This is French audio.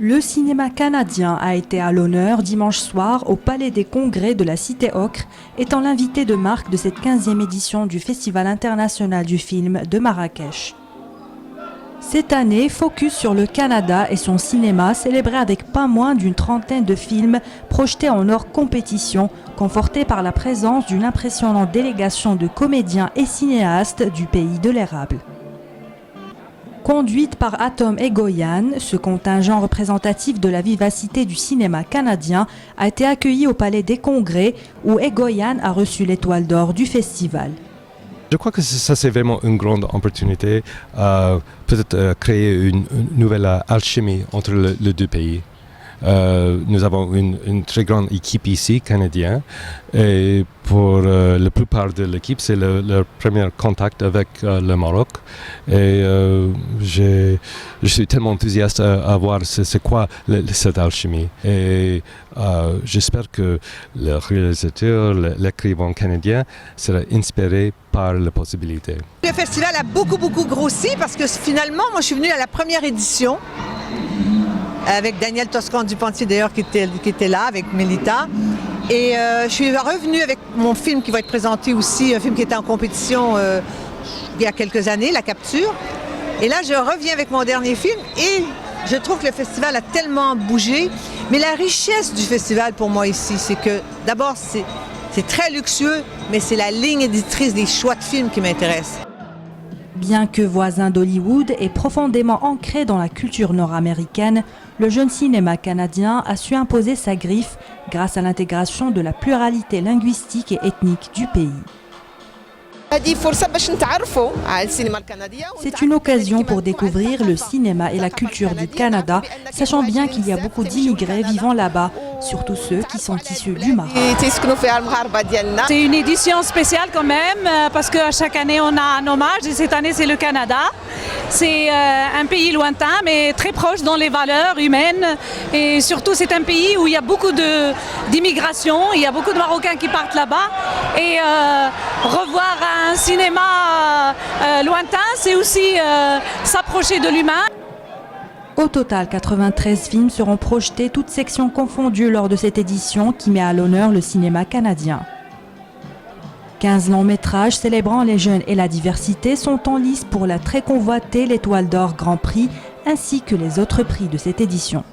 Le cinéma canadien a été à l'honneur dimanche soir au Palais des Congrès de la Cité Ocre, étant l'invité de marque de cette 15e édition du Festival international du film de Marrakech. Cette année, focus sur le Canada et son cinéma, célébré avec pas moins d'une trentaine de films projetés en hors compétition, confortés par la présence d'une impressionnante délégation de comédiens et cinéastes du pays de l'érable. Conduite par Atom Egoyan, ce contingent représentatif de la vivacité du cinéma canadien a été accueilli au Palais des Congrès où Egoyan a reçu l'étoile d'or du festival. Je crois que ça c'est vraiment une grande opportunité, peut-être créer une nouvelle alchimie entre les deux pays. Nous avons une très grande équipe ici, canadienne, et pour la plupart de l'équipe, c'est leur premier contact avec le Maroc. Et je suis tellement enthousiaste à voir c'est quoi cette alchimie. Et j'espère que le réalisateur, l'écrivain canadien sera inspiré par la possibilité. Le festival a beaucoup grossi parce que finalement, moi je suis venue à la première édition avec Daniel Toscan-Duplantier d'ailleurs qui était là, avec Mélita. Et je suis revenue avec mon film qui va être présenté aussi, un film qui était en compétition il y a quelques années, La Capture. Et là, je reviens avec mon dernier film et je trouve que le festival a tellement bougé. Mais la richesse du festival pour moi ici, c'est que d'abord, c'est très luxueux, mais c'est la ligne éditrice des choix de films qui m'intéresse. Bien que voisin d'Hollywood et profondément ancré dans la culture nord-américaine, le jeune cinéma canadien a su imposer sa griffe grâce à l'intégration de la pluralité linguistique et ethnique du pays. C'est une occasion pour découvrir le cinéma et la culture du Canada, sachant bien qu'il y a beaucoup d'immigrés vivant là-bas, surtout ceux qui sont issus du Maroc. C'est une édition spéciale quand même, parce qu'à chaque année on a un hommage, et cette année c'est le Canada. C'est un pays lointain, mais très proche dans les valeurs humaines. Et surtout, c'est un pays où il y a beaucoup d'immigration, il y a beaucoup de Marocains qui partent là-bas. Et revoir un cinéma lointain, c'est aussi s'approcher de l'humain. Au total, 93 films seront projetés, toutes sections confondues lors de cette édition qui met à l'honneur le cinéma canadien. 15 longs métrages célébrant les jeunes et la diversité sont en lice pour la très convoitée l'Étoile d'Or Grand Prix ainsi que les autres prix de cette édition.